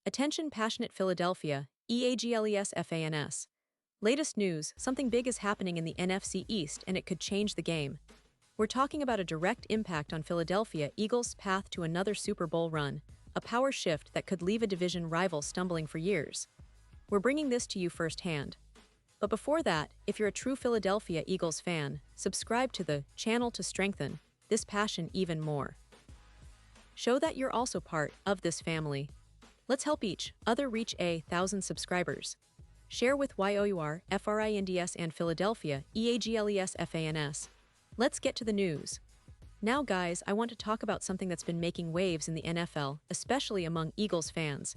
Attention passionate Philadelphia, EAGLES FANS. Latest news, something big is happening in the NFC East and it could change the game. We're talking about a direct impact on Philadelphia Eagles' path to another Super Bowl run, a power shift that could leave a division rival stumbling for years. We're bringing this to you firsthand. But before that, if you're a true Philadelphia Eagles fan, subscribe to the channel to strengthen this passion even more. Show that you're also part of this family. Let's help each other reach 1,000 subscribers. Share with YOUR, FRINDS and Philadelphia, EAGLES FANS. Let's get to the news. Now guys, I want to talk about something that's been making waves in the NFL, especially among Eagles fans.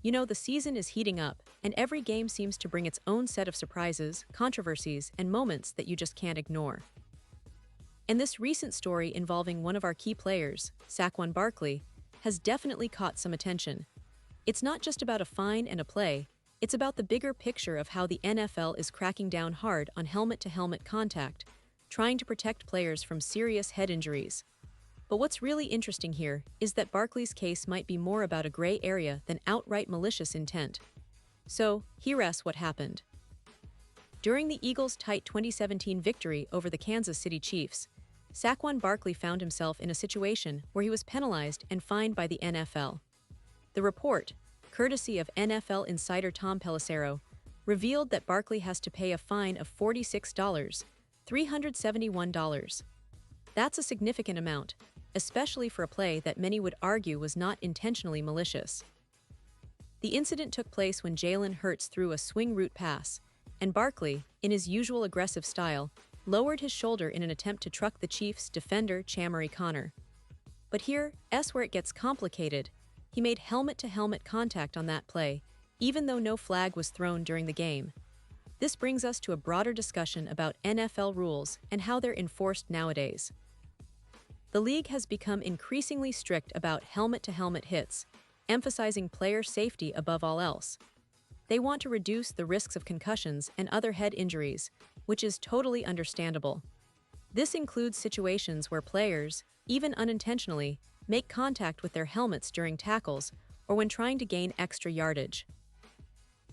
You know, the season is heating up, and every game seems to bring its own set of surprises, controversies, and moments that you just can't ignore. And this recent story involving one of our key players, Saquon Barkley, has definitely caught some attention. It's not just about a fine and a play, it's about the bigger picture of how the NFL is cracking down hard on helmet-to-helmet contact, trying to protect players from serious head injuries. But what's really interesting here is that Barkley's case might be more about a gray area than outright malicious intent. So, here's what happened. During the Eagles' tight 2017 victory over the Kansas City Chiefs, Saquon Barkley found himself in a situation where he was penalized and fined by the NFL. The report, courtesy of NFL insider Tom Pelissero, revealed that Barkley has to pay a fine of $46, $371. That's a significant amount, especially for a play that many would argue was not intentionally malicious. The incident took place when Jalen Hurts threw a swing route pass, and Barkley, in his usual aggressive style, lowered his shoulder in an attempt to truck the Chiefs' defender Chamery Connor. But here's where it gets complicated. He made helmet-to-helmet contact on that play, even though no flag was thrown during the game. This brings us to a broader discussion about NFL rules and how they're enforced nowadays. The league has become increasingly strict about helmet-to-helmet hits, emphasizing player safety above all else. They want to reduce the risks of concussions and other head injuries, which is totally understandable. This includes situations where players, even unintentionally, make contact with their helmets during tackles or when trying to gain extra yardage.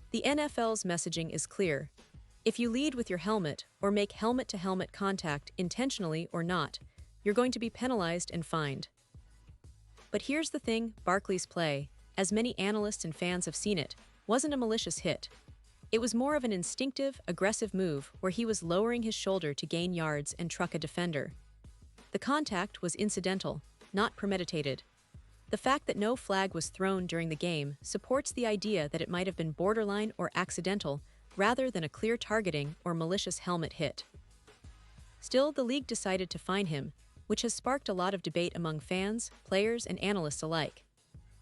The NFL's messaging is clear. If you lead with your helmet or make helmet-to-helmet contact intentionally or not, you're going to be penalized and fined. But here's the thing, Barkley's play, as many analysts and fans have seen it, wasn't a malicious hit. It was more of an instinctive, aggressive move where he was lowering his shoulder to gain yards and truck a defender. The contact was incidental, not premeditated. The fact that no flag was thrown during the game supports the idea that it might have been borderline or accidental rather than a clear targeting or malicious helmet hit. Still, the league decided to fine him, which has sparked a lot of debate among fans, players, and analysts alike.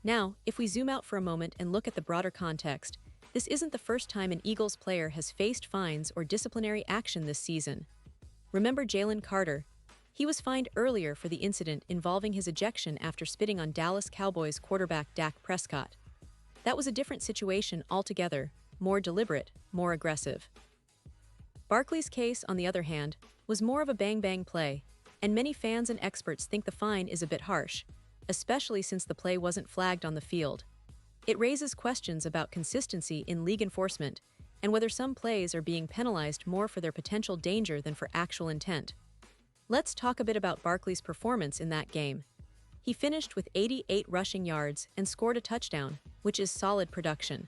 Now, if we zoom out for a moment and look at the broader context, this isn't the first time an Eagles player has faced fines or disciplinary action this season. Remember Jalen Carter? He was fined earlier for the incident involving his ejection after spitting on Dallas Cowboys quarterback Dak Prescott. That was a different situation altogether, more deliberate, more aggressive. Barkley's case, on the other hand, was more of a bang-bang play, and many fans and experts think the fine is a bit harsh, especially since the play wasn't flagged on the field. It raises questions about consistency in league enforcement and whether some plays are being penalized more for their potential danger than for actual intent. Let's talk a bit about Barkley's performance in that game. He finished with 88 rushing yards and scored a touchdown, which is solid production.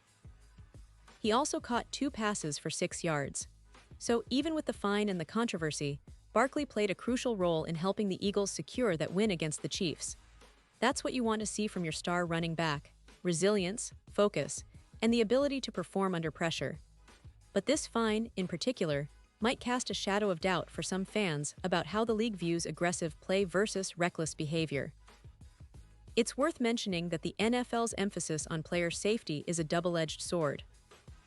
He also caught 2 passes for 6 yards. So even with the fine and the controversy, Barkley played a crucial role in helping the Eagles secure that win against the Chiefs. That's what you want to see from your star running back: resilience, focus, and the ability to perform under pressure. But this fine, in particular, might cast a shadow of doubt for some fans about how the league views aggressive play versus reckless behavior. It's worth mentioning that the NFL's emphasis on player safety is a double-edged sword.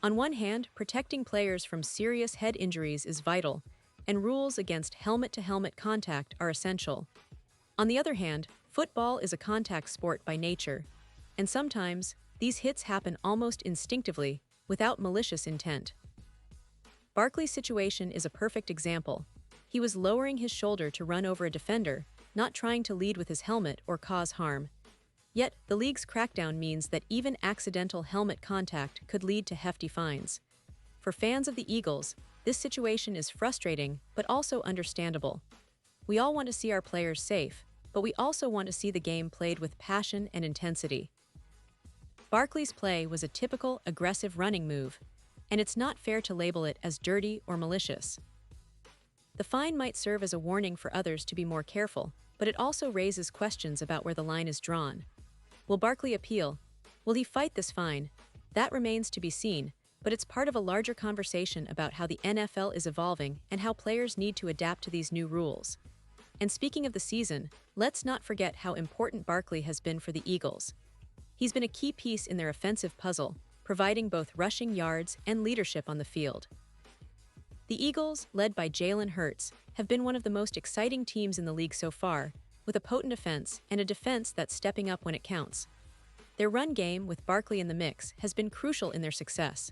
On one hand, protecting players from serious head injuries is vital, and rules against helmet-to-helmet contact are essential. On the other hand, football is a contact sport by nature, and sometimes these hits happen almost instinctively, without malicious intent. Barkley's situation is a perfect example. He was lowering his shoulder to run over a defender, not trying to lead with his helmet or cause harm. Yet, the league's crackdown means that even accidental helmet contact could lead to hefty fines. For fans of the Eagles, this situation is frustrating but also understandable. We all want to see our players safe, but we also want to see the game played with passion and intensity. Barkley's play was a typical aggressive running move, and it's not fair to label it as dirty or malicious. The fine might serve as a warning for others to be more careful, but it also raises questions about where the line is drawn. Will Barkley appeal? Will he fight this fine? That remains to be seen, but it's part of a larger conversation about how the NFL is evolving and how players need to adapt to these new rules. And speaking of the season, let's not forget how important Barkley has been for the Eagles. He's been a key piece in their offensive puzzle, providing both rushing yards and leadership on the field. The Eagles, led by Jalen Hurts, have been one of the most exciting teams in the league so far, with a potent offense and a defense that's stepping up when it counts. Their run game, with Barkley in the mix, has been crucial in their success.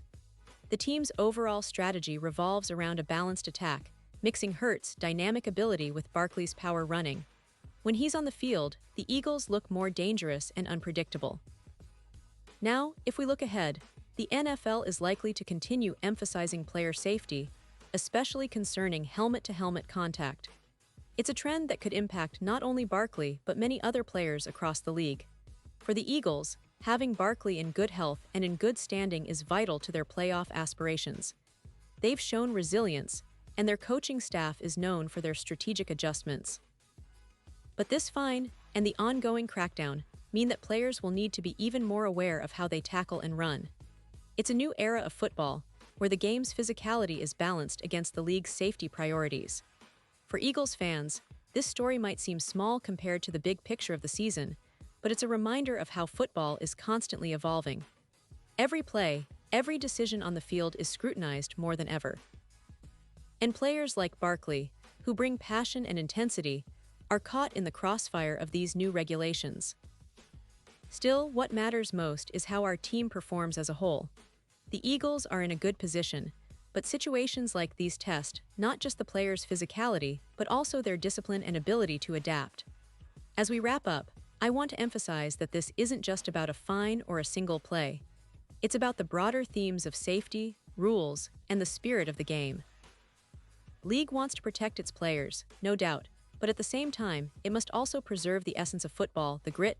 The team's overall strategy revolves around a balanced attack, mixing Hurts' dynamic ability with Barkley's power running. When he's on the field, the Eagles look more dangerous and unpredictable. Now, if we look ahead, the NFL is likely to continue emphasizing player safety, especially concerning helmet-to-helmet contact. It's a trend that could impact not only Barkley but many other players across the league. For the Eagles, having Barkley in good health and in good standing is vital to their playoff aspirations. They've shown resilience, and their coaching staff is known for their strategic adjustments. But this fine and the ongoing crackdown mean that players will need to be even more aware of how they tackle and run. It's a new era of football, where the game's physicality is balanced against the league's safety priorities. For Eagles fans, this story might seem small compared to the big picture of the season, but it's a reminder of how football is constantly evolving. Every play, every decision on the field is scrutinized more than ever. And players like Barkley, who bring passion and intensity, are caught in the crossfire of these new regulations. Still, what matters most is how our team performs as a whole. The Eagles are in a good position, but situations like these test not just the players' physicality, but also their discipline and ability to adapt. As we wrap up, I want to emphasize that this isn't just about a fine or a single play. It's about the broader themes of safety, rules, and the spirit of the game. League wants to protect its players, no doubt, but at the same time, it must also preserve the essence of football, the grit,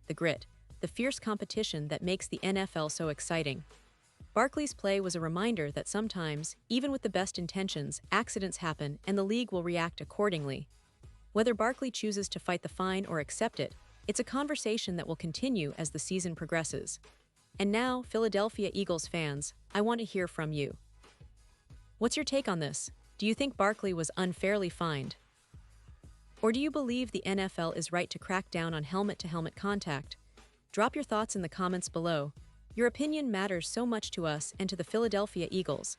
the fierce competition that makes the NFL so exciting. Barkley's play was a reminder that sometimes, even with the best intentions, accidents happen and the league will react accordingly. Whether Barkley chooses to fight the fine or accept it, it's a conversation that will continue as the season progresses. And now, Philadelphia Eagles fans, I want to hear from you. What's your take on this? Do you think Barkley was unfairly fined? Or do you believe the NFL is right to crack down on helmet-to-helmet contact? Drop your thoughts in the comments below. Your opinion matters so much to us and to the Philadelphia Eagles.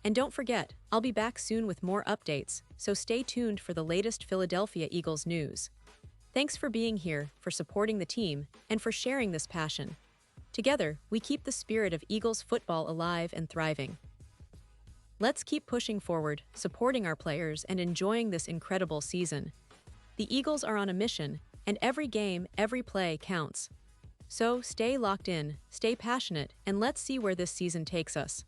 And don't forget, I'll be back soon with more updates, so stay tuned for the latest Philadelphia Eagles news. Thanks for being here, for supporting the team, and for sharing this passion. Together, we keep the spirit of Eagles football alive and thriving. Let's keep pushing forward, supporting our players, and enjoying this incredible season. The Eagles are on a mission, and every game, every play counts. So stay locked in, stay passionate, and let's see where this season takes us.